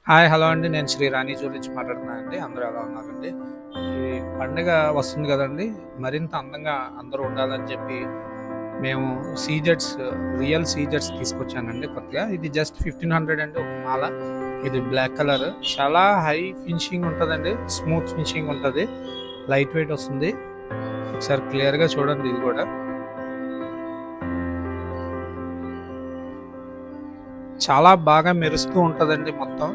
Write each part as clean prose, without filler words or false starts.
Hi. Hello అండి. నేను శ్రీ రాణి నుంచి మాట్లాడుతున్నానండి. అందరూ ఎలా ఉన్నారండి? ఈ పండుగ వస్తుంది గదండీ! మరింత అందంగా అందరూ ఉండాలని చెప్పి మేము సీజెట్స్ రియల్ సీజెట్స్ తీసుకొచ్చానండి కొత్తగా. ఇది జస్ట్ 1500 అండి ఒక మాల. ఇది బ్లాక్ కలర్. చాలా హై ఫినిషింగ్ ఉంటదండి. స్మూత్ ఫినిషింగ్ ఉంటది. లైట్ వెయిట్ వస్తుంది. ఒకసారి క్లియర్‌గా చూడండి ఇది గూడా. చాలా బాగా మెరుస్తూ ఉంటదండి మొత్తం.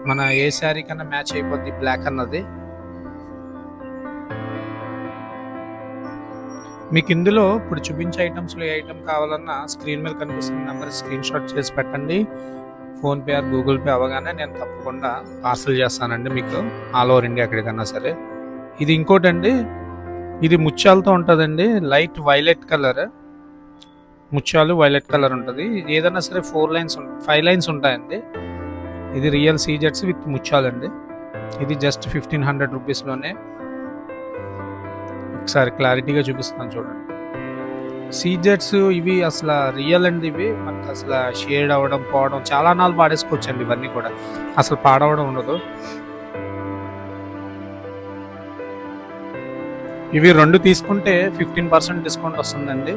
మన ఏ శారీ కన్నా మ్యాచ్ అయిపోద్ది బ్లాక్ అన్నది. మీకు ఇందులో ఇప్పుడు చూపించే ఐటమ్స్‌లో ఏ ఐటమ్ కావాలన్నా స్క్రీన్ మీద కనిపిస్తున్న నెంబర్‌కి స్క్రీన్‌షాట్ చేసి పెట్టండి. ఫోన్‌పే ఆర్ గూగుల్ పే అవ్వగానే నేను తప్పకుండా పార్సల్ చేస్తానండి మీకు ఆల్ ఓవర్ ఇండియా ఎక్కడికన్నా సరే. ఇది ఇంకోటండి, ఇది ముత్యాలతో ఉంటదండి. Light violet colour. ముత్యాలు వైలెట్ కలర్ ఉంటది. ఏదైనా సరే 5 లైన్స్ ఉంటాయండి. ఇది రియల్ సీజెట్స్ విత్ ముత్యాలండి. ఇది జస్ట్ 1500 రూపీస్‌లోనే. ఒకసారి క్లారిటీగా చూపిస్తాను చూడండి. సీజెట్స్ ఇవి అసలు రియల్ అండి. ఇవి మనకు అసలు షేడ్ అవ్వడం, పోవడం చాలా నాళ్ళు వాడేసుకోవచ్చండి ఇవన్నీ కూడా. అసలు పాడవడం ఉండదు. ఇవి 2 తీసుకుంటే 15% డిస్కౌంట్ వస్తుందండి.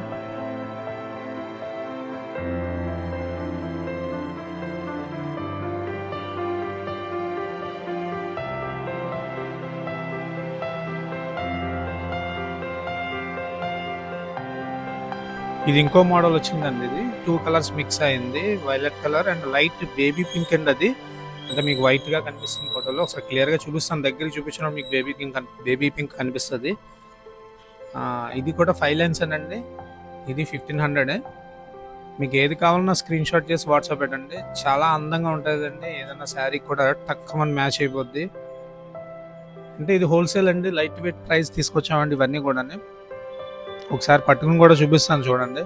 ఇది ఇంకో మోడల్ వచ్చిందండి. ఇది 2 కలర్స్ మిక్స్ అయింది. Violet colour and light baby pink అండి అది. అంటే మీకు వైట్ గా కనిపిస్తుంది ఫోటోలో. ఒకసారి క్లియర్ గా చూపిస్తాను. దగ్గరికి చూపించినప్పుడు మీకు బేబీ పింక్ కనిపిస్తుంది. ఇది కూడా 5 లైన్స్ అండి. ఇది 1500. మీకు ఏది కావాలన్నా స్క్రీన్ షాట్ చేసి వాట్సాప్ పెట్టండి. చాలా అందంగా ఉంటుందండి. ఏదైనా శారీ కూడా టక్కుమని మ్యాచ్ అయిపోద్ది. అంటే ఇది హోల్సేల్ అండి. లైట్ వెయిట్ ప్రైస్ తీసుకొచ్చామండి ఇవన్నీ కూడా. ఒకసారి పట్టుకుని కూడా చూపిస్తాను చూడండి.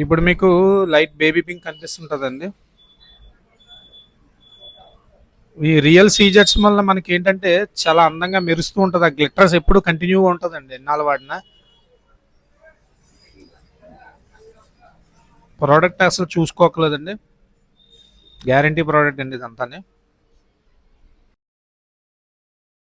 ఇప్పుడు మీకు లైట్ బేబీ పింక్ కనిపిస్తుంటదండి. ఈ రియల్ సీజెట్స్ వల్ల మనకి ఏంటంటే చాలా అందంగా మెరుస్తూ ఉంటుంది. ఆ గ్లిటర్స్ ఎప్పుడు కంటిన్యూగా ఉంటుందండి ఎన్నాళ్ళు వాడినా. ప్రోడక్ట్ అసలు చూసుకోకలేదండి. గ్యారంటీ ప్రోడక్ట్ అండి ఇదంతానే.